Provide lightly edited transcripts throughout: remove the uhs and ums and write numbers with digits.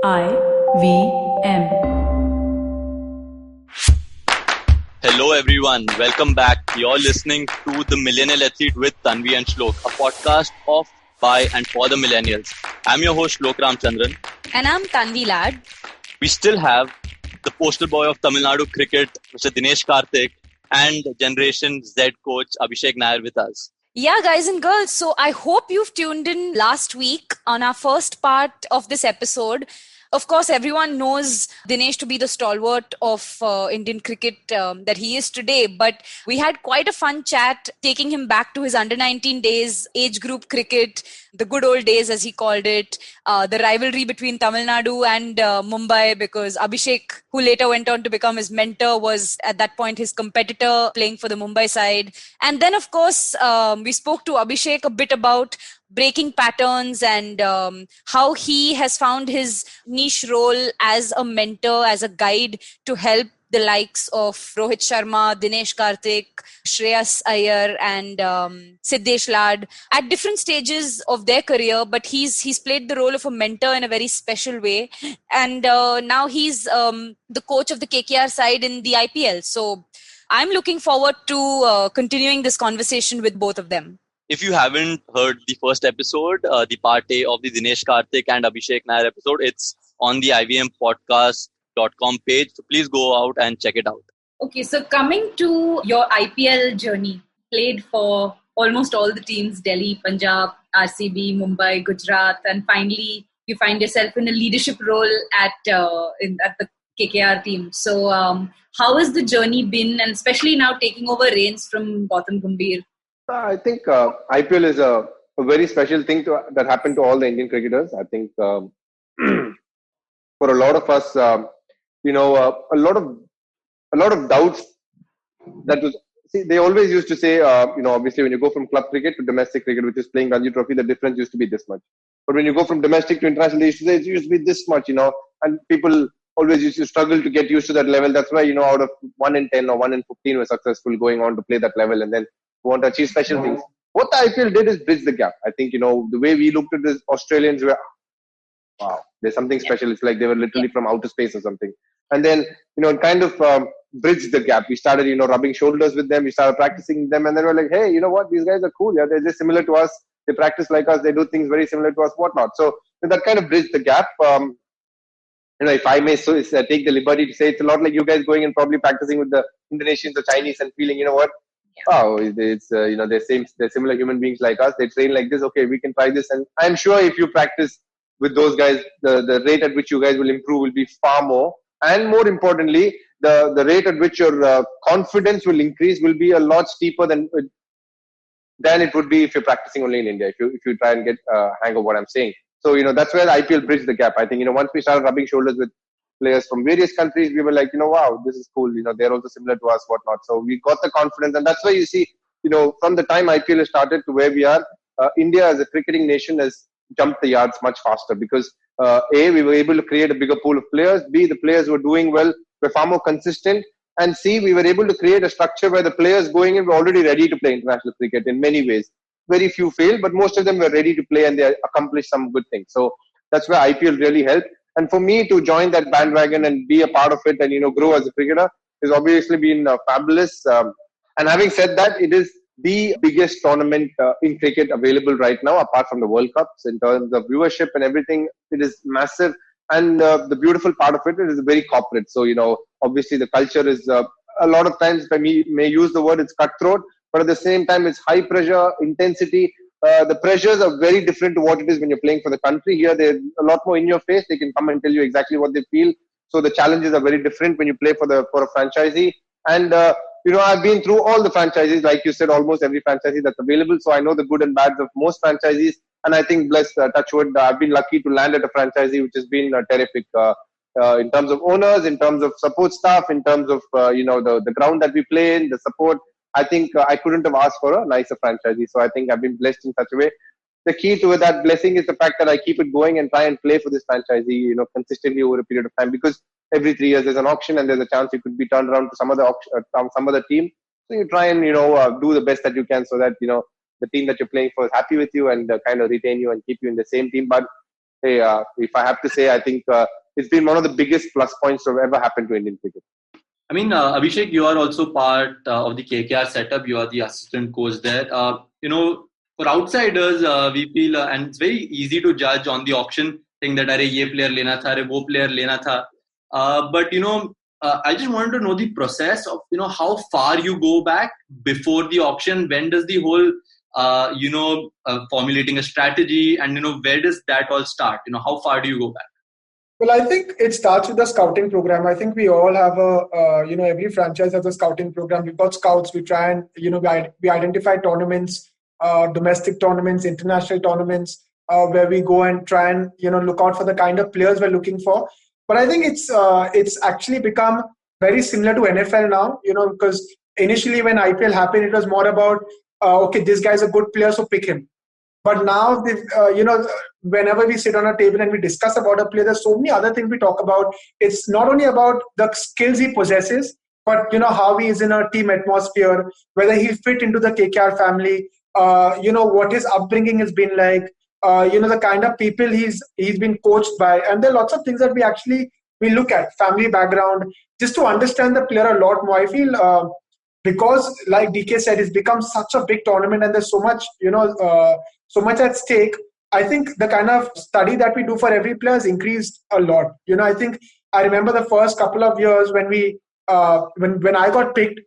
IVM. Hello everyone, welcome back. You're listening to the Millennial Athlete with Tanvi and Shlok, a podcast of, by and for the millennials. I'm your host Shlok Ramchandran. And I'm Tanvi Lad. We still have the poster boy of Tamil Nadu cricket, Mr. Dinesh Karthik, and Generation Z coach Abhishek Nayar with us. Yeah, guys and girls. So I hope you've tuned in last week on our first part of this episode. Of course, everyone knows Dinesh to be the stalwart of Indian cricket that he is today. But we had quite a fun chat, taking him back to his under-19 days, age group cricket, the good old days as he called it, the rivalry between Tamil Nadu and Mumbai, because Abhishek, who later went on to become his mentor, was at that point his competitor playing for the Mumbai side. And then, of course, we spoke to Abhishek a bit about breaking patterns and how he has found his niche role as a mentor, as a guide to help the likes of Rohit Sharma, Dinesh Karthik, Shreyas Iyer and Siddesh Lad at different stages of their career. But he's played the role of a mentor in a very special way. And now he's the coach of the KKR side in the IPL. So I'm looking forward to continuing this conversation with both of them. If you haven't heard the first episode, the part A of the Dinesh Karthik and Abhishek Nair episode, it's on the ivmpodcast.com page. So please go out and check it out. Okay, so coming to your IPL journey, played for almost all the teams, Delhi, Punjab, RCB, Mumbai, Gujarat, and finally you find yourself in a leadership role at the KKR team. So how has the journey been, and especially now taking over reins from Gautam Gambhir? I think IPL is a very special thing that happened to all the Indian cricketers. I think for a lot of us, a lot of doubts that was. See, they always used to say, obviously when you go from club cricket to domestic cricket, which is playing Ranji Trophy, the difference used to be this much. But when you go from domestic to international, they used to say it used to be this much, and people always used to struggle to get used to that level. That's why, out of 1 in 10 or 1 in 15 were successful going on to play that level and then want to achieve special things. What the IPL did is bridge the gap. I think, the way we looked at the Australians were, wow, there's something special. It's like they were literally from outer space or something. And then, it kind of bridged the gap. We started, rubbing shoulders with them. We started practicing them. And then we're like, hey, you know what? These guys are cool. Yeah, they're just similar to us. They practice like us. They do things very similar to us, whatnot. So that kind of bridged the gap. If I may take the liberty to say, it's a lot like you guys going and probably practicing with the Indonesians or Chinese and feeling, oh, it's they're similar human beings like us. They train like this. Okay, we can try this. And I'm sure if you practice with those guys, the rate at which you guys will improve will be far more. And more importantly, the rate at which your confidence will increase will be a lot steeper than it would be if you're practicing only in India. If you try and get a hang of what I'm saying. So that's where the IPL bridged the gap. I think once we started rubbing shoulders with players from various countries, we were like, wow, this is cool. They're also similar to us, whatnot. So we got the confidence, and that's why you see, from the time IPL has started to where we are, India as a cricketing nation has jumped the yards much faster because A, we were able to create a bigger pool of players. B, the players were doing well, were far more consistent. And C, we were able to create a structure where the players going in were already ready to play international cricket in many ways. Very few failed, but most of them were ready to play and they accomplished some good things. So that's where IPL really helped. And for me to join that bandwagon and be a part of it and, grow as a cricketer has obviously been fabulous. And having said that, it is the biggest tournament in cricket available right now, apart from the World Cups in terms of viewership and everything. It is massive. And the beautiful part of it is very corporate. So, obviously the culture is a lot of times, if I may use the word, it's cutthroat. But at the same time, it's high pressure, intensity. The pressures are very different to what it is when you're playing for the country. Here, they're a lot more in your face. They can come and tell you exactly what they feel. So the challenges are very different when you play for a franchisee. And, I've been through all the franchises, like you said, almost every franchisee that's available. So I know the good and bads of most franchisees. And I think, blessed, touch wood, I've been lucky to land at a franchisee, which has been terrific in terms of owners, in terms of support staff, in terms of, the ground that we play in, the support. I think I couldn't have asked for a nicer franchisee. So I think I've been blessed in such a way. The key to that blessing is the fact that I keep it going and try and play for this franchisee, consistently over a period of time. Because every 3 years there's an auction and there's a chance you could be turned around to some other team. So you try and do the best that you can so that the team that you're playing for is happy with you and kind of retain you and keep you in the same team. But hey, if I have to say, I think it's been one of the biggest plus points to have ever happened to Indian cricket. I mean, Abhishek, you are also part of the KKR setup. You are the assistant coach there. For outsiders, we feel, and it's very easy to judge on the auction, saying that, "Arey, ye player lena tha, arey, wo player lena tha." But I just wanted to know the process of how far you go back before the auction. When does the whole formulating a strategy, and where does that all start? How far do you go back? Well, I think it starts with the scouting program. I think we all have every franchise has a scouting program. We've got scouts. We try and, we identify tournaments, domestic tournaments, international tournaments, where we go and try and, look out for the kind of players we're looking for. But I think it's actually become very similar to NFL now, because initially when IPL happened, it was more about, okay, this guy's a good player, so pick him. But now, whenever we sit on a table and we discuss about a player, there's so many other things we talk about. It's not only about the skills he possesses, but how he is in a team atmosphere, whether he fit into the KKR family, what his upbringing has been like, the kind of people he's been coached by, and there are lots of things that we look at, family background, just to understand the player a lot more. I feel because, like DK said, it's become such a big tournament, and there's so much, so much at stake. I think the kind of study that we do for every player has increased a lot. I think I remember the first couple of years when when I got picked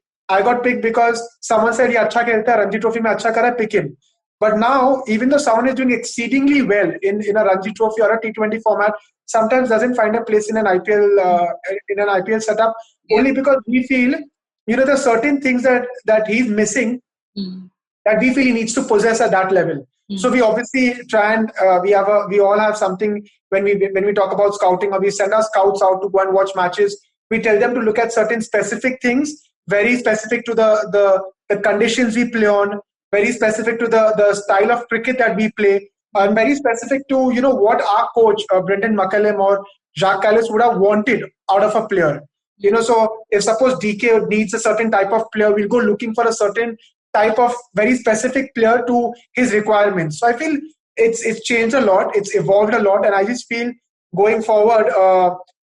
because someone said, "Yeah, acha khelta hai, Ranji Trophy mein acha kara, pick him." But now, even though someone is doing exceedingly well in a Ranji Trophy or a T20 format, sometimes doesn't find a place in an IPL setup, only because we feel there are certain things that he's missing that we feel he needs to possess at that level. So we obviously try and we all have something when we talk about scouting, or we send our scouts out to go and watch matches. We tell them to look at certain specific things, very specific to the conditions we play on, very specific to the style of cricket that we play, and very specific to what our coach Brendan McCullum or Jacques Callis would have wanted out of a player. So if suppose DK needs a certain type of player, we'll go looking for a certain type of very specific player to his requirements. So I feel it's changed a lot, it's evolved a lot, and I just feel going forward,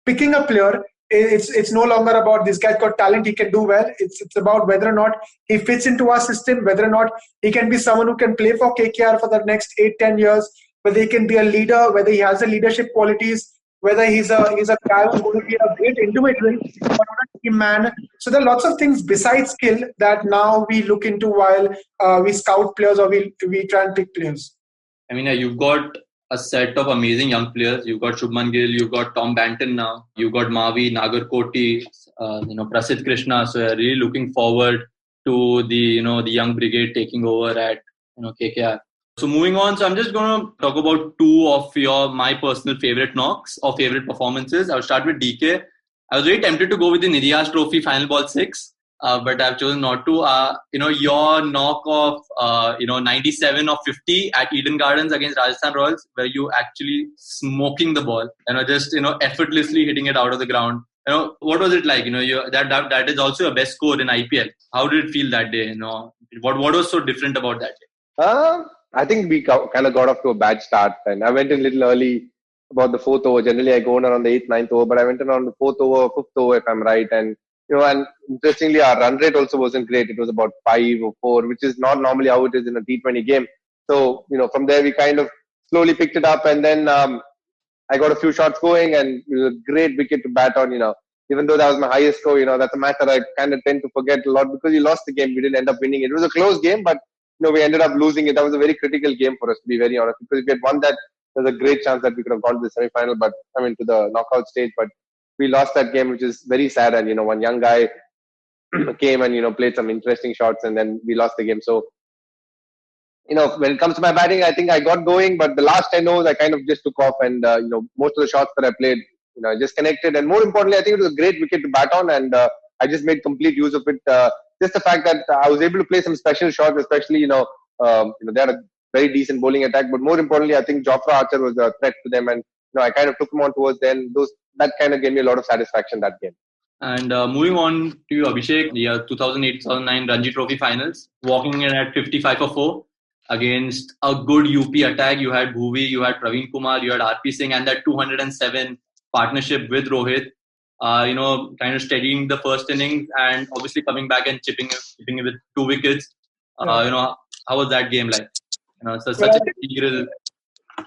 picking a player, it's no longer about this guy's got talent, he can do well. It's about whether or not he fits into our system, whether or not he can be someone who can play for KKR for the next 8-10 years, whether he can be a leader, whether he has the leadership qualities, whether he's a guy who's going to be a great individual or not a team man. So there are lots of things besides skill that now we look into while we scout players, or we try and pick players. I mean, you've got a set of amazing young players. You've got Shubman Gill, you've got Tom Banton now, you've got Mavi, Nagarkoti, Prasidh Krishna. So we're really looking forward to the young brigade taking over at KKR. So moving on, so I'm just going to talk about two of my personal favorite knocks or favorite performances. I'll start with DK. I was very tempted to go with the Nidiyas Trophy final ball 6, but I've chosen not to. Your knock of 97 of 50 at Eden Gardens against Rajasthan Royals, where you actually smoking the ball, just effortlessly hitting it out of the ground. What was it like? That is also a best score in IPL. How did it feel that day? What was so different about that day? I think we kind of got off to a bad start, and I went in a little early about the 4th over. Generally, I go in around the 8th, 9th over, but I went in around the 4th over, 5th over, if I'm right. And and interestingly, our run rate also wasn't great. It was about 5 or 4, which is not normally how it is in a T20 game. So from there we kind of slowly picked it up, and then I got a few shots going, and it was a great wicket to bat on. Even though that was my highest score, that's a match that I kind of tend to forget a lot because we lost the game. We didn't end up winning it. It was a close game, but we ended up losing it. That was a very critical game for us, to be very honest. Because if we had won that, there's a great chance that we could have gone to the semi-final, to the knockout stage. But we lost that game, which is very sad. And, one young guy came and, played some interesting shots, and then we lost the game. So, when it comes to my batting, I think I got going, but the last 10 overs, I kind of just took off. And, most of the shots that I played, I just connected. And more importantly, I think it was a great wicket to bat on. And I just made complete use of it. Just the fact that I was able to play some special shots, especially, they had a very decent bowling attack. But more importantly, I think Jofra Archer was a threat to them. And, I kind of took them on towards them. That kind of gave me a lot of satisfaction that game. And moving on to Abhishek, the 2008-2009 Ranji Trophy finals, walking in at 55 for 4. against a good UP attack. You had Bhuvi, you had Praveen Kumar, you had RP Singh, and that 207 partnership with Rohit. Kind of steadying the first innings and obviously coming back and chipping it with 2 wickets. How was that game like? Such an integral.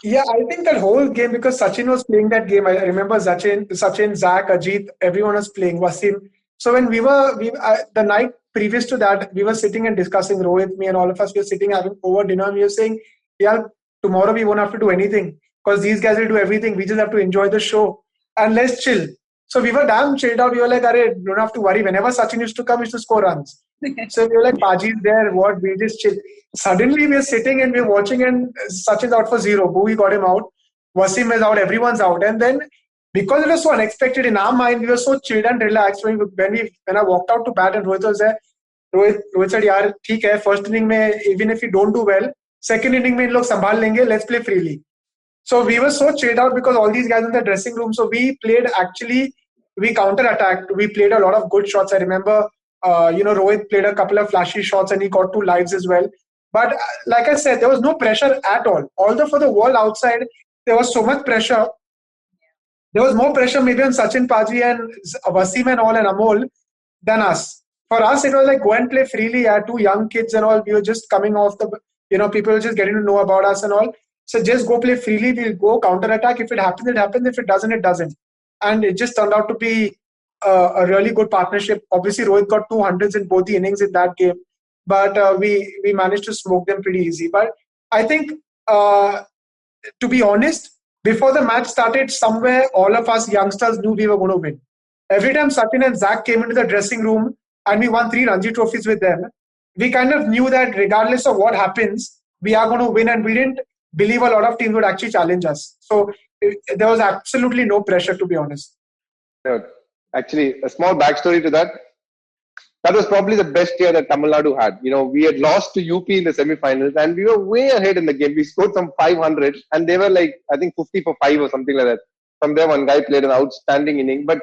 Yeah, I think that whole game, because Sachin was playing that game. I remember Sachin, Zach, Ajit, everyone was playing. Wasim. So when the night previous to that, we were sitting and discussing, Rohit, me, and all of us. We were sitting having over dinner, and we were saying, "Yeah, tomorrow we won't have to do anything because these guys will do everything. We just have to enjoy the show and let's chill." So we were damn chilled out. We were like, "Arey, don't have to worry." Whenever Sachin used to come, he used to score runs. So we were like, "Paji's there. What? We just chill." Suddenly we are sitting and we're watching, and Sachin's out for 0. Bhuvi got him out. Wasim is out. Everyone's out. And then because it was so unexpected in our mind, we were so chilled and relaxed. When I walked out to bat and Rohit was there, Rohit said, "Yaar, theek hai. First inning mein, even if you don't do well, second inning mein in log sambhal lenge. Let's play freely." So we were so chilled out because all these guys in the dressing room. So we counter-attacked. We played a lot of good shots. I remember, Rohit played a couple of flashy shots and he got 2 lives as well. But like I said, there was no pressure at all. Although for the world outside, there was so much pressure. There was more pressure maybe on Sachin, Paji and Wasim and all and Amol than us. For us, it was like go and play freely. I had 2 young kids and all. We were just coming off people were just getting to know about us and all. So just go play freely. We'll go counter-attack. If it happens, it happens. If it doesn't, it doesn't. And it just turned out to be a really good partnership. Obviously, Rohit got 200s in both the innings in that game. But we managed to smoke them pretty easy. But I think, to be honest, before the match started, somewhere all of us youngsters knew we were going to win. Every time Sachin and Zach came into the dressing room and we won 3 Ranji trophies with them, we kind of knew that regardless of what happens, we are going to win, and we didn't believe a lot of teams would actually challenge us. So there was absolutely no pressure, to be honest. Actually, a small backstory to that. That was probably the best year that Tamil Nadu had. We had lost to UP in the semi-finals and we were way ahead in the game. We scored some 500 and they were like, I think 50 for 5 or something like that. From there, one guy played an outstanding inning. But,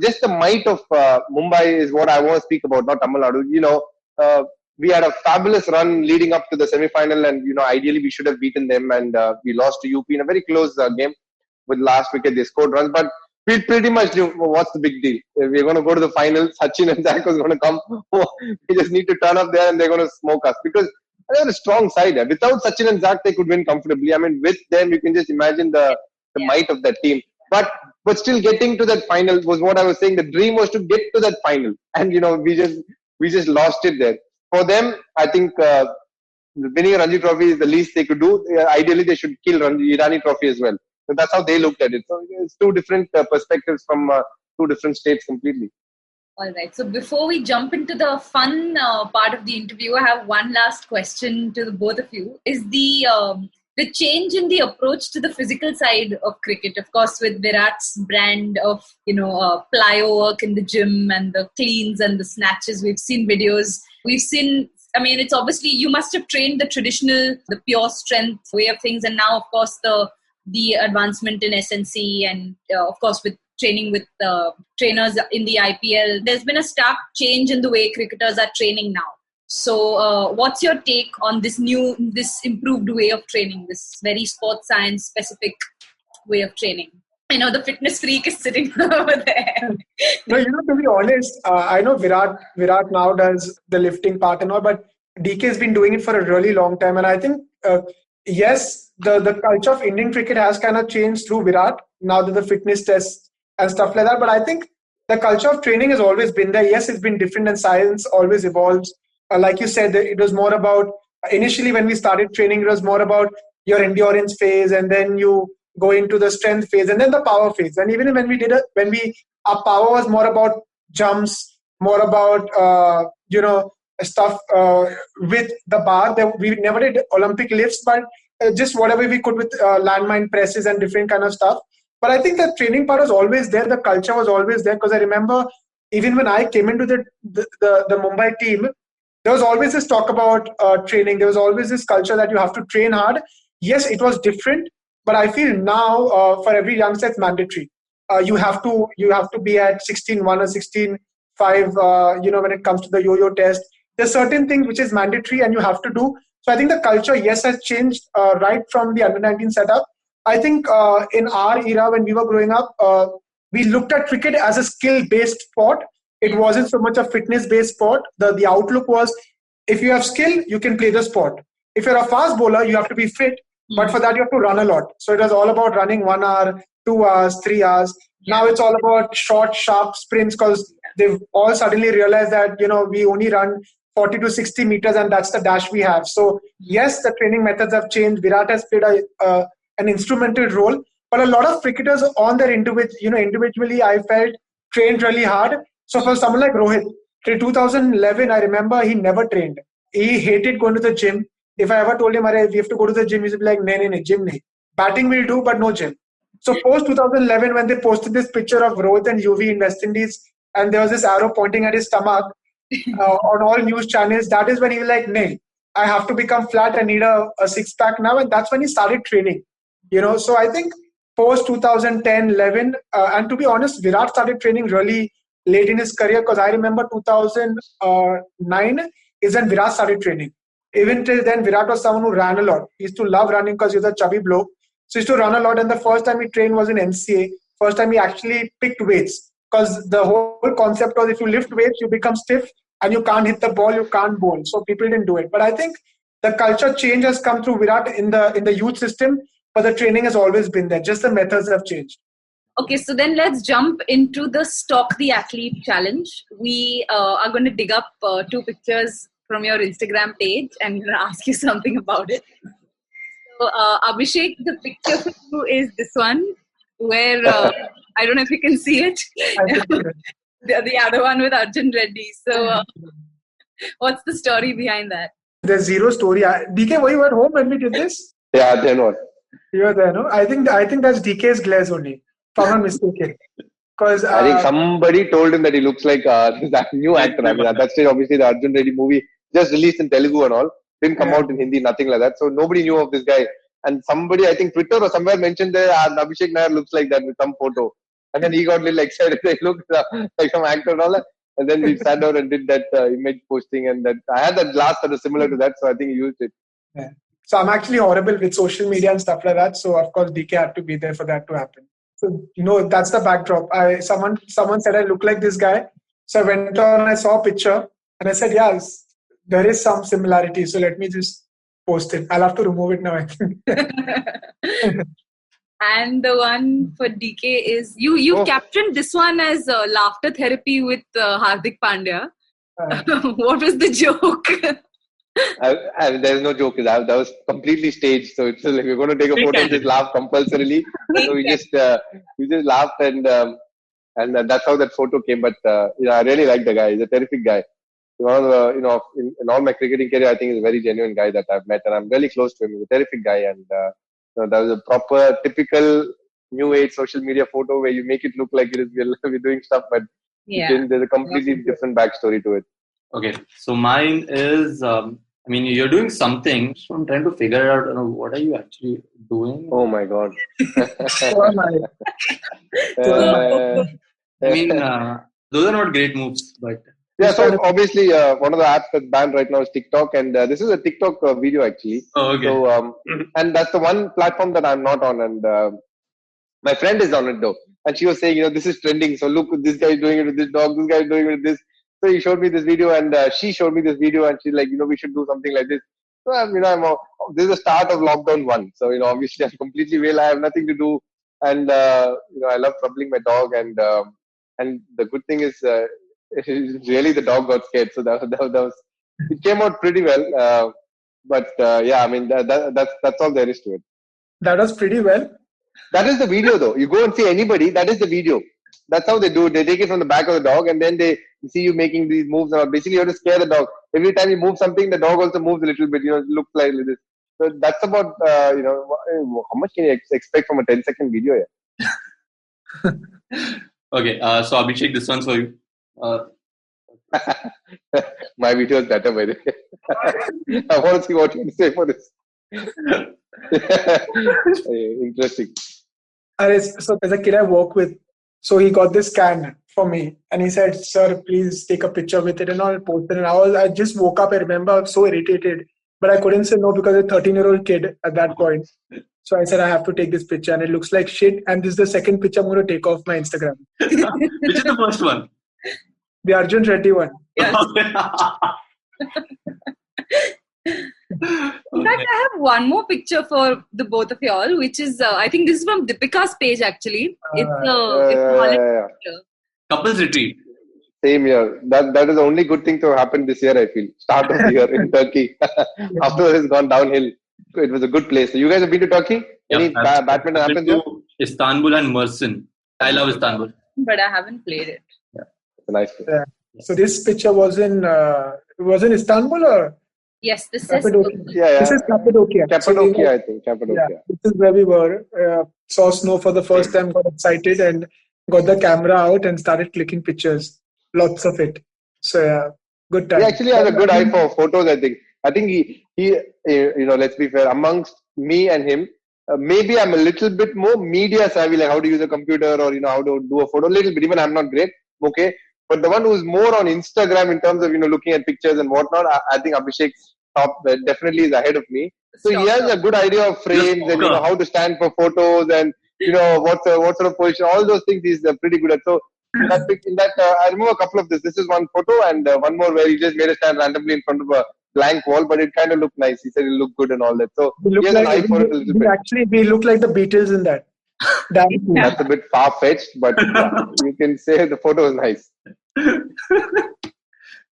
just the might of Mumbai is what I want to speak about, not Tamil Nadu. We had a fabulous run leading up to the semi-final and, ideally we should have beaten them, and we lost to UP in a very close game. With last wicket, they scored runs. But we pretty much knew what's the big deal. We're going to go to the final. Sachin and Zach was going to come. We just need to turn up there and they're going to smoke us. Because they're a strong side. Without Sachin and Zach, they could win comfortably. I mean, with them, you can just imagine the might of that team. But still getting to that final was what I was saying. The dream was to get to that final. And, we just lost it there. For them, I think winning a Ranji Trophy is the least they could do. Ideally, they should kill Irani Trophy as well. So that's how they looked at it. So it's 2 different perspectives from 2 different states completely. All right. So before we jump into the fun part of the interview, I have one last question to the both of you. Is the change in the approach to the physical side of cricket, of course, with Virat's brand of, plyo work in the gym and the cleans and the snatches. We've seen videos. We've seen, it's obviously, you must have trained the pure strength way of things. And now, of course, the advancement in SNC and, of course, with training with trainers in the IPL, there's been a stark change in the way cricketers are training now. So what's your take on this improved way of training, this very sports science specific way of training? I know the fitness freak is sitting over there. No, to be honest, I know Virat now does the lifting part and all, but DK has been doing it for a really long time. And I think, yes, the culture of Indian cricket has kind of changed through Virat, now that the fitness tests and stuff like that. But I think the culture of training has always been there. Yes, it's been different and science always evolves. Like you said, it was more about, initially when we started training, it was more about your endurance phase, and then you go into the strength phase and then the power phase. And even when our power was more about jumps, more about, stuff with the bar. We never did Olympic lifts, but just whatever we could with landmine presses and different kind of stuff. But I think the training part was always there. The culture was always there, because I remember even when I came into the Mumbai team, there was always this talk about training. There was always this culture that you have to train hard. Yes, it was different, but I feel now for every youngster it's mandatory. You have to be at 16.1 or 16.5. When it comes to the yo-yo test, there's certain things which is mandatory and you have to do. So I think the culture, yes, has changed right from the under-19 setup. I think in our era when we were growing up, we looked at cricket as a skill-based sport. It wasn't so much a fitness-based sport. The outlook was, if you have skill, you can play the sport. If you're a fast bowler, you have to be fit, but for that you have to run a lot. So it was all about running 1 hour, 2 hours, 3 hours. Now it's all about short, sharp sprints because they've all suddenly realized that, we only run 40 to 60 meters and that's the dash we have. So yes, the training methods have changed. Virat has played an instrumental role, but a lot of cricketers on their individually, I felt trained really hard. So for someone like Rohit, till 2011, I remember he never trained. He hated going to the gym. If I ever told him, we have to go to the gym, he'd be like, no, gym nahi. Batting will do, but no gym. So post 2011, when they posted this picture of Rohit and UV in West Indies, and there was this arrow pointing at his stomach on all news channels, that is when he was like, nay, I have to become flat. I need a six-pack now. And that's when he started training. So I think post 2010, 11, and to be honest, Virat started training really late in his career because I remember 2009 is when Virat started training. Even till then, Virat was someone who ran a lot. He used to love running because he was a chubby bloke. So he used to run a lot. And the first time he trained was in NCA. First time he actually picked weights. Because the whole concept was if you lift weights, you become stiff and you can't hit the ball, you can't bowl. So people didn't do it. But I think the culture change has come through Virat in the youth system, but the training has always been there. Just the methods have changed. Okay, so then let's jump into the Stalk the Athlete challenge. We are going to dig up 2 pictures from your Instagram page and I'm going to ask you something about it. So, Abhishek, the picture for you is this one, where I don't know if you can see it. The other one with Arjun Reddy. So, what's the story behind that? There's zero story. DK, were you at home when we did this? Yeah, they're not. You were there, no? I think that's DK's glares only, if I'm not mistaken. Because I think somebody told him that he looks like that new actor. I mean, at that stage, obviously, the Arjun Reddy movie just released in Telugu and all. Didn't come out in Hindi, nothing like that. So nobody knew of this guy. And somebody, I think Twitter or somewhere mentioned that Abhishek Nayar looks like that with some photo. And then he got a little excited. He looked like some actor and all that. And then we sat down and did that image posting. And that I had that glass that was similar to that. So I think he used it. Yeah. So I'm actually horrible with social media and stuff like that. So of course, DK had to be there for that to happen. So, that's the backdrop. Someone said I look like this guy. So I went on and I saw a picture and I said, yes, there is some similarity. So let me just post it. I'll have to remove it now, I think. And the one for DK is, you captioned this one as laughter therapy with Hardik Pandya. What was the joke? There's no joke. That was completely staged. So it's like we're going to take a photo and just laugh compulsorily. So we just laughed and that's how that photo came. But I really like the guy. He's a terrific guy. One of the, in all my cricketing career, I think he's a very genuine guy that I've met, and I'm really close to him. He's a terrific guy, and that was a proper, typical new age social media photo where you make it look like we're doing stuff, but there's a completely different backstory to it. Okay, so mine is, you're doing something, so I'm trying to figure out, what are you actually doing? Oh my God. Those are not great moves, but... Yeah, so obviously one of the apps that's banned right now is TikTok, and this is a TikTok video actually. Oh, okay. So, and that's the one platform that I'm not on, and my friend is on it though. And she was saying, this is trending, so look, this guy is doing it with this dog, this guy is doing it with this. So he showed me this video, and she showed me this video, and she's like, we should do something like this. So, this is the start of lockdown 1. So, obviously I'm completely well, I have nothing to do. And, I love troubling my dog. And the good thing is, really the dog got scared. So that was it came out pretty well. That's all there is to it. That was pretty well. That is the video though. You go and see anybody, that is the video. That's how they do it. They take it from the back of the dog and then they see you making these moves. Basically, you have to scare the dog. Every time you move something, the dog also moves a little bit. It looks like this. So that's about, how much can you expect from a 10-second video here? Okay, so Abhishek, this one's for you. My video is better, by the way. I want to see what you have to say for this. Interesting. So there's a kid I work with. So he got this can for me and he said, sir, please take a picture with it and I'll post it. And I just woke up. I remember I was so irritated but I couldn't say no because a 13-year-old kid at that point. So I said, I have to take this picture, and it looks like shit. And this is the second picture I'm going to take off my Instagram. Which is the first one? The Arjun Reddy one. Yes. In fact, I have one more picture for the both of y'all, which is, I think this is from Deepika's page actually. It's a holiday picture. Couples retreat. Same year. That is the only good thing to happen this year, I feel. Start of the year in Turkey. After it's gone downhill. It was a good place. So you guys have been to Turkey? Any badminton happens there? Istanbul and Mersin. I love Istanbul. But I haven't played it. Yeah, it's a nice place. Yeah. So this picture was in Istanbul or? Yes, this Cappadocia. is. Yeah. This is Cappadocia. Cappadocia, I think. Cappadocia. Yeah, this is where we were. Saw snow for the first time, got excited and got the camera out and started clicking pictures. Lots of it. So yeah, good time. He actually has a good eye for photos, I think. I think he let's be fair, amongst me and him, maybe I'm a little bit more media savvy, like how to use a computer or, how to do a photo, a little bit. Even I'm not great, okay. But the one who's more on Instagram in terms of, looking at pictures and whatnot, I think Abhishek's top definitely is ahead of me. So he has a good idea of frames and, how to stand for photos and, what sort of position, all those things he's pretty good at. So in that I remember a couple of this. This is one photo and one more where he just made a stand randomly in front of a blank wall, but it kind of looked nice. He said it looked good and all that. So he has an eye for it a little bit. Actually, we look like the Beatles in that. That's a bit far-fetched, but you can say the photo is nice.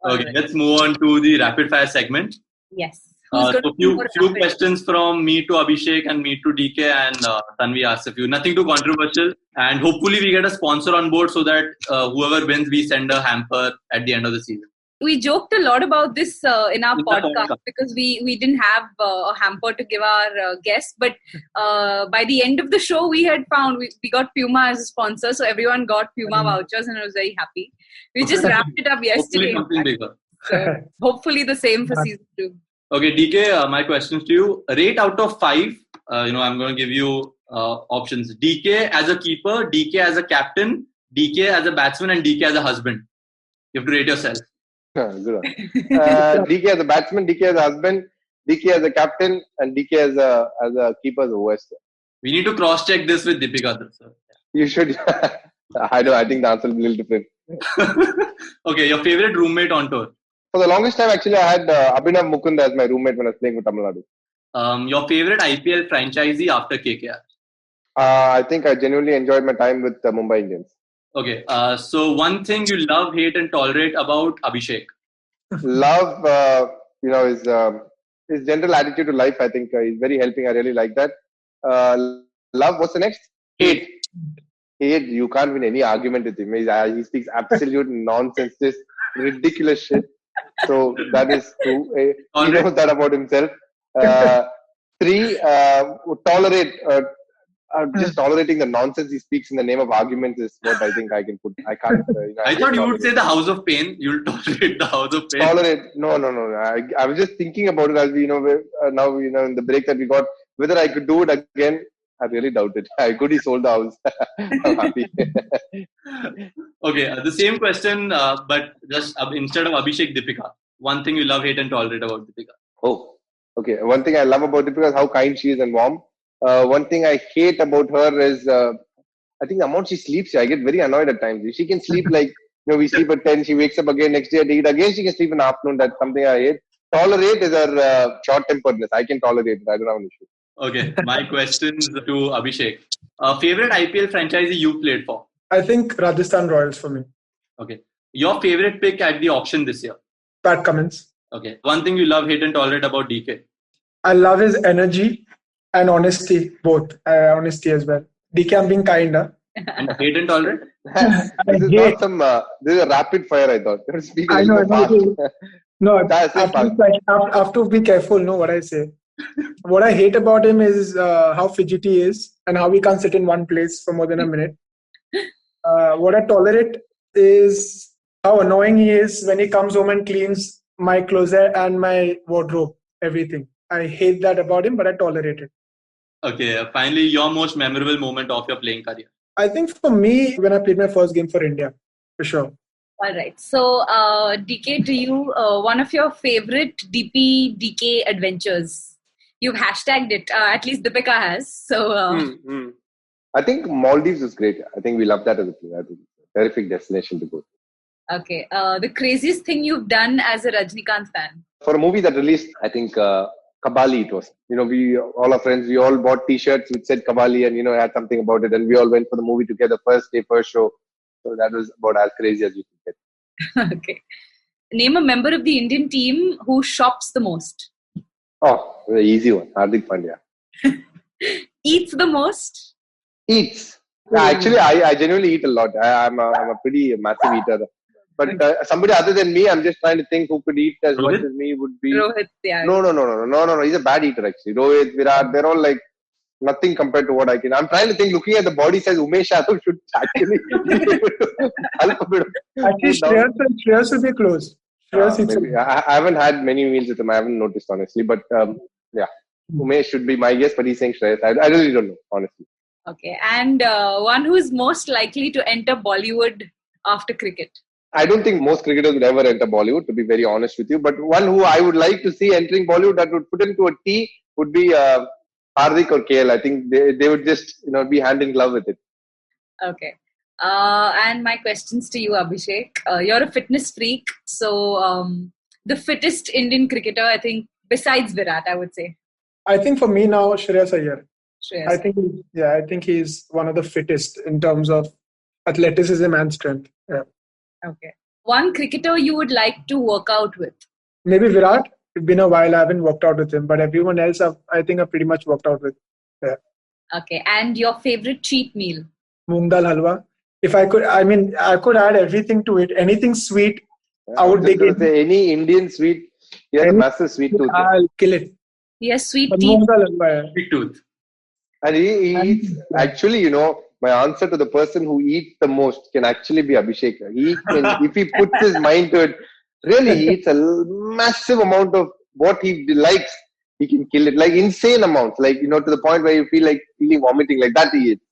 Okay, let's move on to the rapid fire segment. Yes. So few questions from me to Abhishek and me to DK, and Tanvi asks a few. Nothing too controversial, and hopefully we get a sponsor on board so that whoever wins, we send a hamper at the end of the season. We joked a lot about this in our podcast because we didn't have a hamper to give our guests. But by the end of the show, we had found we got Puma as a sponsor. So everyone got Puma vouchers and I was very happy. We just wrapped it up yesterday. So hopefully the same for season 2. Okay, DK, my questions to you. Rate out of 5. I'm going to give you options. DK as a keeper, DK as a captain, DK as a batsman, and DK as a husband. You have to rate yourself. Good one. DK as a batsman, DK as a husband, DK as a captain, and DK as a keeper as a West. We need to cross-check this with Deepika. Sir. You should. I think the answer will be a little different. Okay, your favorite roommate on tour? For the longest time, actually, I had Abhinav Mukund as my roommate when I was playing with Tamil Nadu. Your favorite IPL franchisee after KKR? I think I genuinely enjoyed my time with the Mumbai Indians. Okay, so one thing you love, hate, and tolerate about Abhishek? Love, his general attitude to life. I think he's very helping. I really like that. Love. What's the next? Hate. You can't win any argument with him. He speaks absolute nonsense, just ridiculous shit. So that is true. He knows that about himself. 3, tolerate. Just tolerating the nonsense he speaks in the name of arguments is what I think I can put. I can't. I thought you would say the House of Pain. You'll tolerate the House of Pain. Tolerate? No. I was just thinking about it as we, now in the break that we got, whether I could do it again. I really doubt it. Good, he sold the house. I'm happy. Okay, the same question, but just instead of Abhishek, Deepika. One thing you love, hate, and tolerate about Deepika. Oh, okay. One thing I love about Deepika is how kind she is and warm. One thing I hate about her is, I think the amount she sleeps. I get very annoyed at times. She can sleep like, we sleep at 10, she wakes up again next day at 8. Again, she can sleep in the afternoon. That's something I hate. Tolerate is her short-temperedness. I can tolerate it. I don't have an issue. Okay, my questions to Abhishek. Favorite IPL franchisee you played for? I think Rajasthan Royals for me. Okay. Your favorite pick at the auction this year? Pat Cummins. Okay. One thing you love, hate, and tolerate about DK? I love his energy and honesty, both. Honesty as well. DK, I'm being kind. And hate and tolerate? This is not some. This is a rapid fire, I thought. I know. No, I have to be careful, what I say. What I hate about him is how fidgety he is and how he can't sit in one place for more than a minute. What I tolerate is how annoying he is when he comes home and cleans my closet and my wardrobe, everything. I hate that about him, but I tolerate it. Okay, finally, your most memorable moment of your playing career? I think for me, when I played my first game for India, for sure. All right. So, DK, to you, one of your favorite DK adventures. You've hashtagged it. At least Deepika has. So, I think Maldives is great. I think we love that as a player. I think it's a terrific destination to go to. Okay. The craziest thing you've done as a Rajnikant fan? For a movie that released, I think Kabali it was. We all our friends, we all bought T-shirts which said Kabali and had something about it, and we all went for the movie together, first day, first show. So that was about as crazy as you could get. Okay. Name a member of the Indian team who shops the most. Oh, the easy one, Hardik Pandya. Eats the most? Eats. Actually, I genuinely eat a lot. I'm a pretty massive eater. But somebody other than me, I'm just trying to think who could eat as much as me would be. Rohit, yeah. No. He's a bad eater actually. Rohit, Virat, they're all like nothing compared to what I can. I'm trying to think, looking at the body size, Umesh Yadav should actually help a bit. Actually, Shreyas will be close. I haven't had many meals with him. I haven't noticed, honestly. But yeah, Umesh should be my guess, but he's saying Shreyas. I really don't know, honestly. Okay. And one who is most likely to enter Bollywood after cricket? I don't think most cricketers would ever enter Bollywood, to be very honest with you. But one who I would like to see entering Bollywood that would put into a T would be Hardik or KL. I think they would just be hand in glove with it. Okay. And my questions to you, Abhishek. You're a fitness freak. So the fittest Indian cricketer, I think, besides Virat, I would say. I think for me now, Shreyas Iyer. Shreyas. I think he's one of the fittest in terms of athleticism and strength. Yeah. Okay. One cricketer you would like to work out with? Maybe Virat. It's been a while. I haven't worked out with him, but everyone else I think I've pretty much worked out with. Yeah. Okay. And your favorite cheat meal? Moong dal halwa. If I could, I could add everything to it. Anything sweet, I would dig in. Any Indian sweet, he has a massive sweet tooth. I'll kill it. He has sweet teeth. Sweet tooth. And he eats, actually, my answer to the person who eats the most can actually be Abhishek. He can, if he puts his mind to it, really he eats a massive amount of what he likes. He can kill it, like insane amounts, like to the point where you feel like feeling vomiting, like that he eats.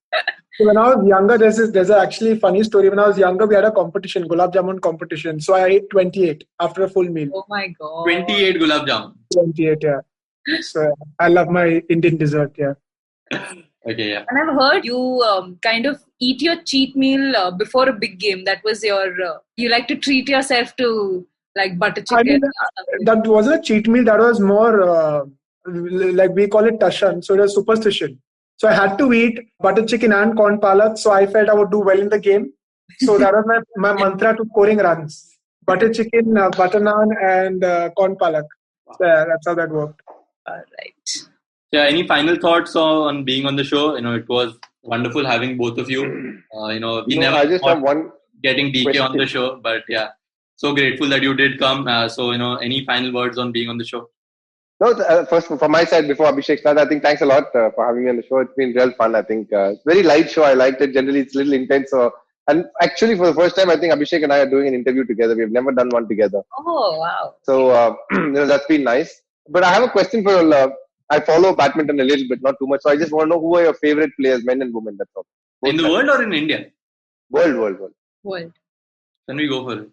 So when I was younger, there's actually a funny story. When I was younger, we had a competition, gulab jamun competition. So I ate 28 after a full meal. Oh my god! 28 gulab jamun. 28, yeah. So I love my Indian dessert, yeah. Okay, yeah. And I've heard you kind of eat your cheat meal before a big game. That was your, you like to treat yourself to like butter chicken. That wasn't a cheat meal. That was more like we call it tashan. So it was superstition. So I had to eat butter chicken and corn palak. So I felt I would do well in the game. So that was my mantra to scoring runs. Butter chicken, butter naan and corn palak. So yeah, that's how that worked. All right. Yeah, any final thoughts on being on the show? It was wonderful having both of you. We never I just have one getting DK question on the show, but yeah, so grateful that you did come. Any final words on being on the show? No, first from my side, before Abhishek started, I think thanks a lot for having me on the show. It's been real fun. I think it's very light show. I liked it. Generally, it's a little intense. And actually, for the first time, I think Abhishek and I are doing an interview together. We've never done one together. Oh, wow. So, that's been nice. But I have a question for you all. I follow badminton a little bit, not too much. So I just want to know who are your favorite players, men and women. That's all. In the world or in India? World. Can we go for it?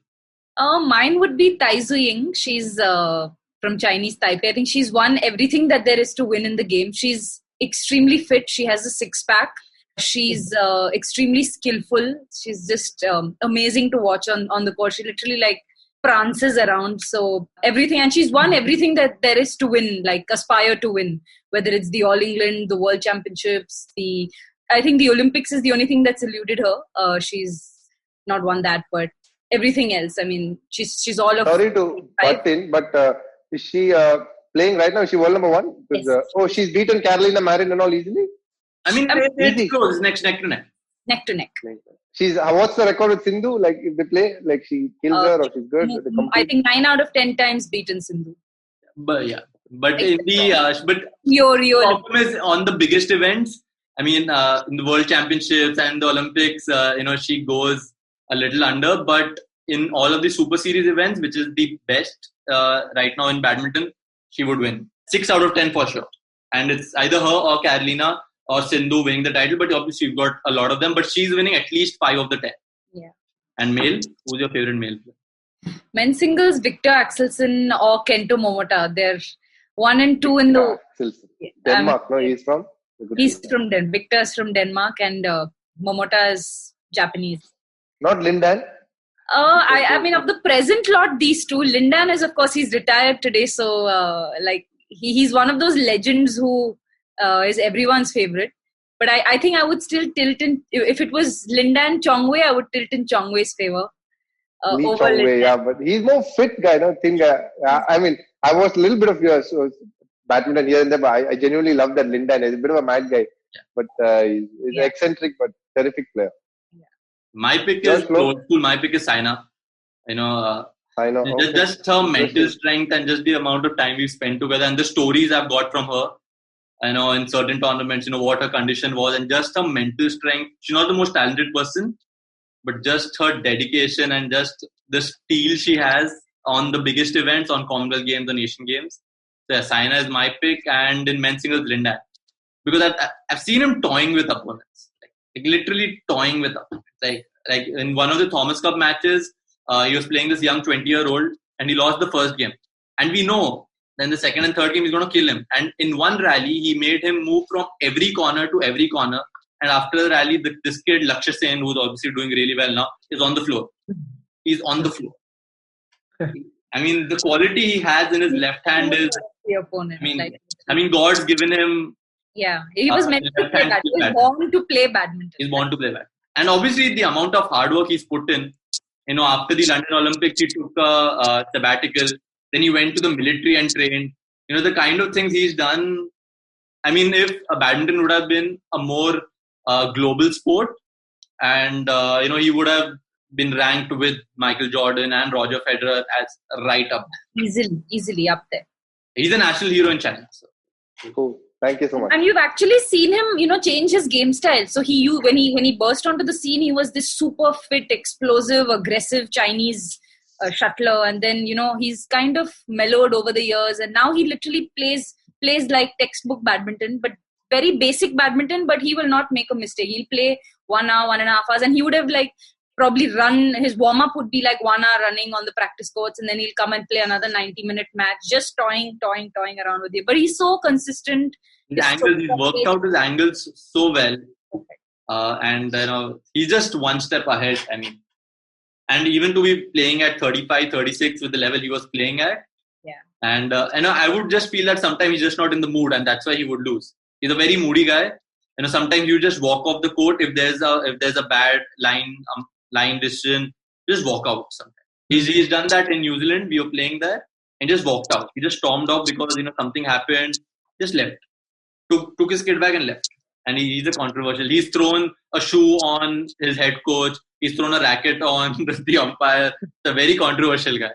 Mine would be Tai Zuying. She's from Chinese Taipei. I think she's won everything that there is to win in the game. She's extremely fit. She has a six-pack. She's extremely skillful. She's just amazing to watch on the court. She literally prances around. So everything, and she's won everything that there is to win, aspire to win, whether it's the All England, the World Championships, I think the Olympics is the only thing that's eluded her. She's not won that, but everything else, she's all of. Sorry to butt in, but is she playing right now? Is she world number one? Yes. She's beaten Carolina Marin and all easily? It's close, neck to neck. Neck to neck. What's the record with Sindhu? If they play, she kills her or she's good? I think 9 out of 10 times beaten Sindhu. But in the your problem is on the biggest events. In the World Championships and the Olympics, she goes a little under. But in all of the Super Series events, which is the best right now in badminton, she would win 6 out of 10 for sure. And it's either her or Carolina or Sindhu winning the title, but obviously you've got a lot of them, but she's winning at least 5 of the 10. Yeah. And male, who's your favorite male player? Men's singles, Victor Axelsen or Kento Momota. They're 1 and 2 in the Denmark. No, he's from. Victor's from Denmark, and Momota is Japanese. Not Lindan. I mean, of the present lot, these two. Lindan is, of course, he's retired today, so he's one of those legends who is everyone's favorite. But I think I would still tilt in, if it was Lindan Chongwei, I would tilt in Chongwei's favor. Lee Chongwei, yeah, but he's more fit guy, no? Thin guy. I mean, I watched a little bit of yours, badminton here and there, but I genuinely love that Lindan. He's a bit of a mad guy, but he's eccentric but terrific player. My pick is old school. My pick is Saina. Just her mental strength and just the amount of time we spent together and the stories I've got from her. In certain tournaments, what her condition was and just her mental strength. She's not the most talented person, but just her dedication and just the steel she has on the biggest events, on Commonwealth Games and Asian Games. So Saina is my pick, and in men's singles, Lindan. Because I've seen him toying with opponents. Like literally toying with opponents. Like in one of the Thomas Cup matches, he was playing this young 20-year-old and he lost the first game. And we know then the second and third game he's going to kill him. And in one rally, he made him move from every corner to every corner. And after the rally, this kid, Lakshya Sen, who's obviously doing really well now, is on the floor. He's on the floor. I mean, the quality he has in his left hand is... The opponent. God's given him... Yeah, he was meant to play that. He was born to play badminton. He's born to play badminton. And obviously, the amount of hard work he's put in, after the London Olympics, he took a sabbatical. Then he went to the military and trained. The kind of things he's done. I mean, if badminton would have been a more global sport, and he would have been ranked with Michael Jordan and Roger Federer as right up there. Easily up there. He's a national hero in China. So. Cool. Thank you so much. And you've actually seen him, change his game style. So when he burst onto the scene, he was this super fit, explosive, aggressive Chinese shuttler, and then he's kind of mellowed over the years, and now he literally plays like textbook badminton, but very basic badminton. But he will not make a mistake. He'll play 1 hour, 1.5 hours, and he would have probably run. His warm up would be 1 hour running on the practice courts, and then he'll come and play another 90-minute match, just toying around with you. But he's so consistent. He's worked out his angles so well, and he's just one step ahead. I mean, and even to be playing at 35, 36 with the level he was playing at, and I would just feel that sometimes he's just not in the mood, and that's why he would lose. He's a very moody guy. Sometimes you just walk off the court if there's a bad line decision, just walk out. Sometimes he's done that in New Zealand. We were playing there and just walked out. He just stormed off because something happened. Just left. Took his kid bag and left. And he's a controversial. He's thrown a shoe on his head coach. He's thrown a racket on the umpire. It's a very controversial guy.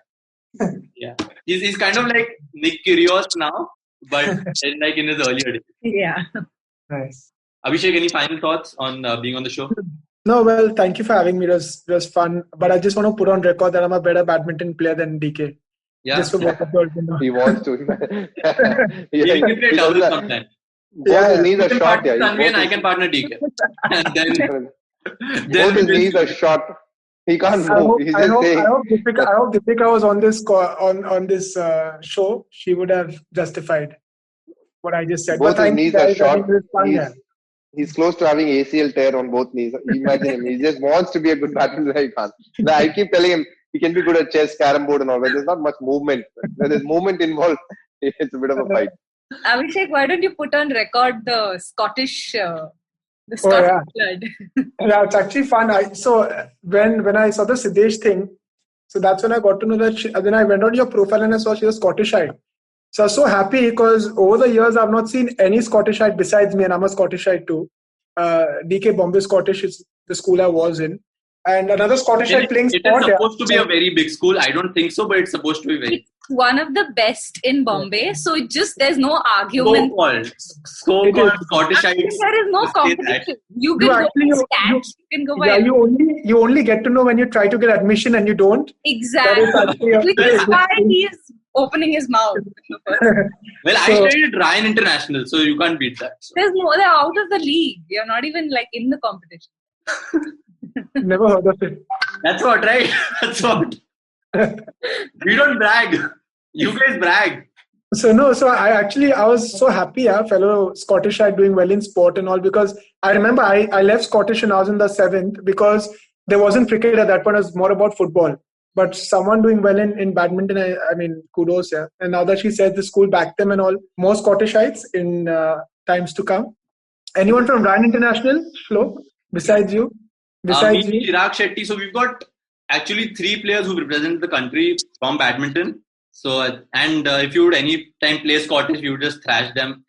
Yeah, he's kind of like Nick Kyrgios now, but in his earlier days. Yeah. Nice. Abhishek, any final thoughts on being on the show? No, well, thank you for having me. It was fun. But I just want to put on record that I'm a better badminton player than DK. Yeah. Just for both of you. He wants to. He can play double sometime. Both his knees are short. Tanvi and I can partner DK. And then both his knees are short. He can't move. He's just saying. I hope Deepika was on this on this show. She would have justified what I just said. Both his knees are short. He's close to having ACL tear on both knees. Imagine him. He just wants to be a good badminton. He can't. I keep telling him he can be good at chess, carom board, and all. But there's not much movement. When there's movement involved, it's a bit of a fight. Abhishek, why don't you put on record the Scottish blood? Yeah, it's actually fun. So when I saw the Siddesh thing, so that's when I got to know that. Then I went on your profile and I saw she was Scottish-eyed. So I was so happy because over the years I've not seen any Scottish-eyed besides me, and I'm a Scottish-eyed too. DK Bombay Scottish is the school I was in. And another Scottish-eyed playing sport. It is supposed to be a very big school. I don't think so, but it's supposed to be very. It's one of the best in Bombay. So there's no argument. So-called Scottish-eyed. There is no competition. You can go stats. You can go by. You only get to know when you try to get admission and you don't. Exactly. Which is why he is opening his mouth. Well, I studied Ryan International, so you can't beat that. So. They're out of the league. You're not even in the competition. Never heard of it. That's what, right? That's what. We don't brag. You guys brag. So I was so happy, fellow Scottish side doing well in sport and all, because I remember I left Scottish and I was in the seventh because there wasn't cricket at that point. It was more about football. But someone doing well in badminton, I mean, kudos, yeah. And now that she said the school backed them and all, more Scottishites in times to come. Anyone from Ryan International, Flo, besides you? Besides Me, you? Chirag Shetty. So we've got actually 3 players who represent the country from badminton. So, and if you would any time play Scottish, you would just thrash them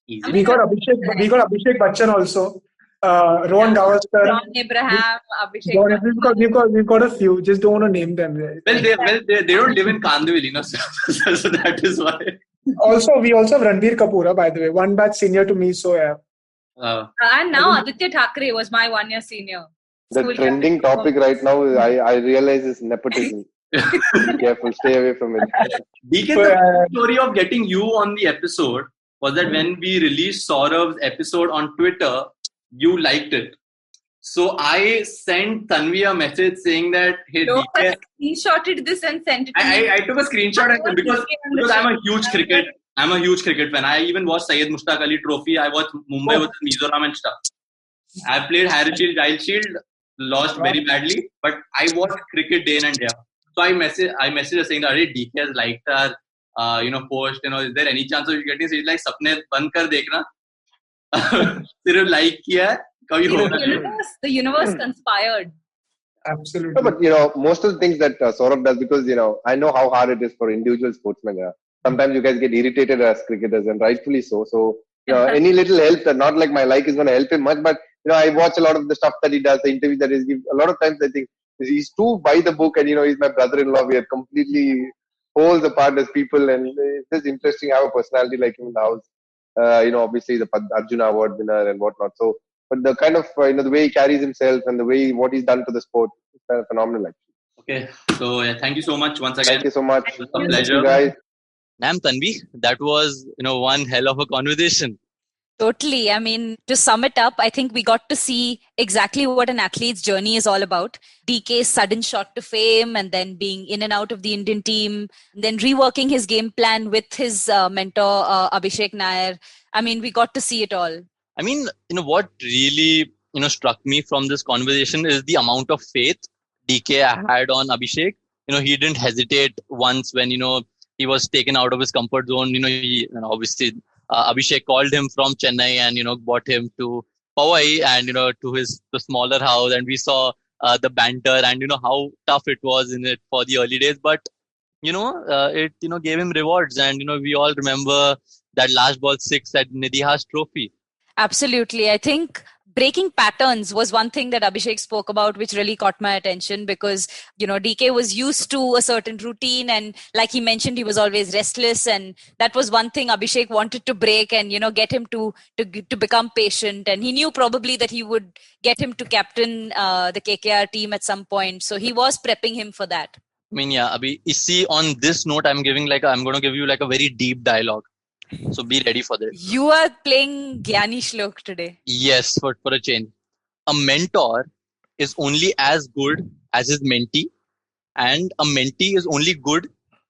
easily. We got Abhishek Bachchan also. Rohan Gavaskar. John Abraham, Abhishek. We've got a few. Just don't want to name them. Well, they don't live in Kandivali, you know, so that is why. We also have Ranbir Kapoor, by the way, one batch senior to me. So yeah. And now Aditya Thackeray was my 1 year senior. The trending topic right now is I realize is nepotism. Be careful, stay away from it. DK, the story of getting you on the episode was that when we released Saurav's episode on Twitter, you liked it. So I sent Tanvi a message saying that, hey, No, I DK, screenshotted this and sent it to me. I took a screenshot because I'm a huge cricket fan. I even watched Syed Mushtaq Ali Trophy. I watched Mumbai versus Mizoram and stuff. I played Harry Shield, Giles Shield, lost very badly, but I watched cricket day in and day out. So I messaged her saying that DK has liked our post, is there any chance of you getting? So he's like, sapne band kar dekhna. सिर्फ like किया है, कभी होगा. The universe conspired. Absolutely. No, but most of the things that Saurabh does, because I know how hard it is for individual sportsmen. Sometimes you guys get irritated as cricketers, and rightfully so. So any little help, not like my like is going to help him much, but I watch a lot of the stuff that he does, the interviews that he's given. A lot of times I think he's too by the book, and he's my brother-in-law. We are completely poles apart as people, and it's just interesting to have a personality like him in the house. Obviously the Arjuna Award winner and whatnot. So, but the kind of the way he carries himself and the way what he's done to the sport is kind of phenomenal, actually. Okay, so thank you so much once again. Thank you so much. It was a pleasure, you guys. Nam Tanvi, that was one hell of a conversation. Totally. I mean, to sum it up, I think we got to see exactly what an athlete's journey is all about. DK's sudden shot to fame and then being in and out of the Indian team, then reworking his game plan with his mentor, Abhishek Nayar. I mean, we got to see it all. I mean, what really, struck me from this conversation is the amount of faith DK had on Abhishek. He didn't hesitate once when, he was taken out of his comfort zone. Obviously, Abhishek called him from Chennai and, brought him to Powai and, to the smaller house. And we saw the banter and, how tough it was in it for the early days. But, it, gave him rewards. And, we all remember that last ball 6 at Nidhiha's trophy. Absolutely. I think breaking patterns was one thing that Abhishek spoke about, which really caught my attention because, DK was used to a certain routine. And like he mentioned, he was always restless. And that was one thing Abhishek wanted to break and, get him to become patient. And he knew probably that he would get him to captain the KKR team at some point. So he was prepping him for that. I mean, yeah, Abhi, see, on this note, I'm going to give you a very deep dialogue. So be ready for this. You are playing Gyani Shlok today. Yes, for a change. A mentor is only as good as his mentee, and a mentee is only good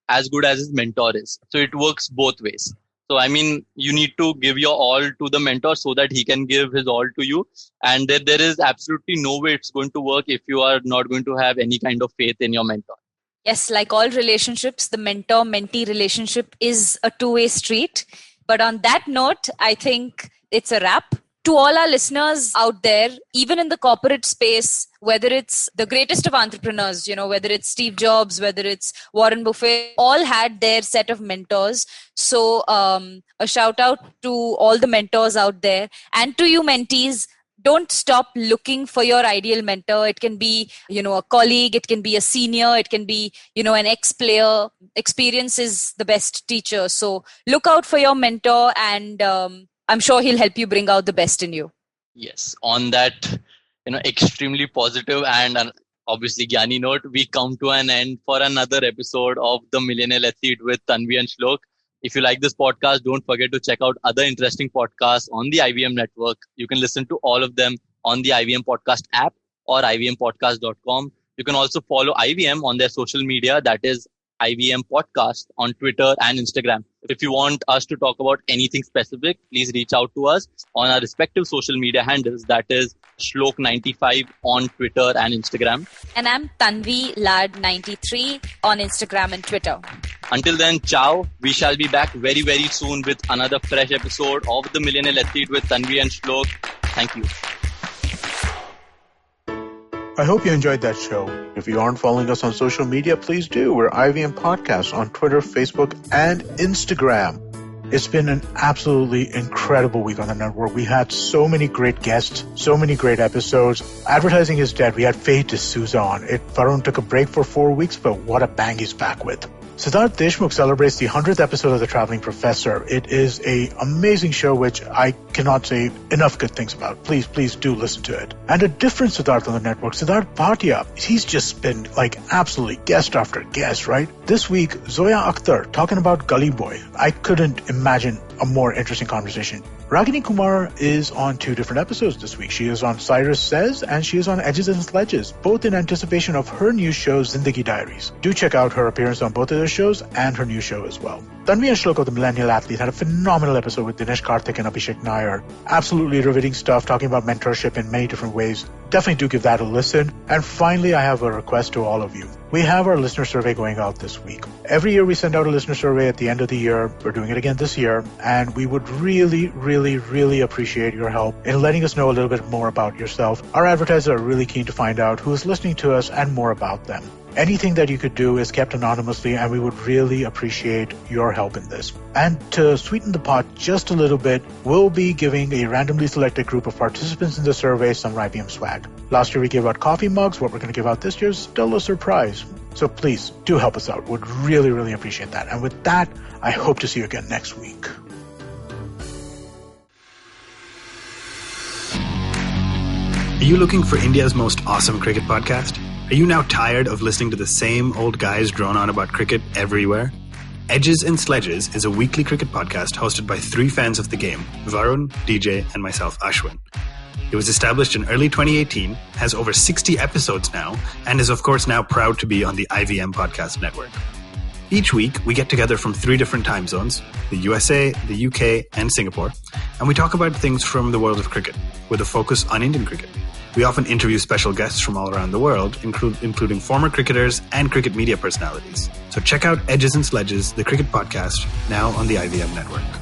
as his mentor is. So it works both ways. So I mean, you need to give your all to the mentor so that he can give his all to you. And there is absolutely no way it's going to work if you are not going to have any kind of faith in your mentor. Yes, like all relationships, the mentor-mentee relationship is a two-way street. But on that note, I think it's a wrap. To all our listeners out there, even in the corporate space, whether it's the greatest of entrepreneurs, whether it's Steve Jobs, whether it's Warren Buffett, all had their set of mentors. So a shout out to all the mentors out there and to you mentees. Don't stop looking for your ideal mentor. It can be, a colleague. It can be a senior. It can be, an ex-player. Experience is the best teacher. So look out for your mentor and I'm sure he'll help you bring out the best in you. Yes. On that, extremely positive and obviously Gyani note, we come to an end for another episode of the Millennial Athlete with Tanvi and Shlok. If you like this podcast, don't forget to check out other interesting podcasts on the IVM network. You can listen to all of them on the IVM Podcast app or ivmpodcast.com. You can also follow IVM on their social media, that is IVM Podcast on Twitter and Instagram. If you want us to talk about anything specific, please reach out to us on our respective social media handles, that is Shlok95 on Twitter and Instagram. And I'm Tanvi Lad93 on Instagram and Twitter. Until then, ciao. We shall be back very, very soon with another fresh episode of The Millennial Athlete with Tanvi and Shlok. Thank you. I hope you enjoyed that show. If you aren't following us on social media, please do. We're IVM Podcast on Twitter, Facebook, and Instagram. It's been an absolutely incredible week on the network. We had so many great guests, so many great episodes. Advertising is dead. We had Faye D'Souza on. Varun took a break for 4 weeks, but what a bang he's back with. Siddharth Deshmukh celebrates the 100th episode of The Traveling Professor. It is an amazing show which I cannot say enough good things about. Please do listen to it. And a different Siddharth on the network, Siddharth Bhatia. He's just been absolutely guest after guest, right? This week, Zoya Akhtar talking about Gully Boy. I couldn't imagine a more interesting conversation. Ragini Kumar is on 2 different episodes this week. She is on Cyrus Says and she is on Edges and Sledges, both in anticipation of her new show, Zindagi Diaries. Do check out her appearance on both of those shows and her new show as well. Tanvi and Shlok of The Millennial Athlete had a phenomenal episode with Dinesh Karthik and Abhishek Nayar. Absolutely riveting stuff, talking about mentorship in many different ways. Definitely do give that a listen. And finally, I have a request to all of you. We have our listener survey going out this week. Every year we send out a listener survey at the end of the year. We're doing it again this year. And we would really appreciate your help in letting us know a little bit more about yourself. Our advertisers are really keen to find out who is listening to us and more about them. Anything that you could do is kept anonymously, and we would really appreciate your help in this. And to sweeten the pot just a little bit, we'll be giving a randomly selected group of participants in the survey some IBM swag. Last year we gave out coffee mugs. What we're going to give out this year is still a surprise. So please do help us out. Would really appreciate that. And with that, I hope to see you again next week. Are you looking for India's most awesome cricket podcast? Are you now tired of listening to the same old guys drone on about cricket everywhere? Edges and Sledges is a weekly cricket podcast hosted by 3 fans of the game, Varun, DJ, and myself, Ashwin. It was established in early 2018, has over 60 episodes now, and is of course now proud to be on the IVM Podcast Network. Each week, we get together from 3 different time zones, the USA, the UK, and Singapore, and we talk about things from the world of cricket, with a focus on Indian cricket. We often interview special guests from all around the world, including former cricketers and cricket media personalities. So check out Edges and Sledges, the cricket podcast, now on the IVM network.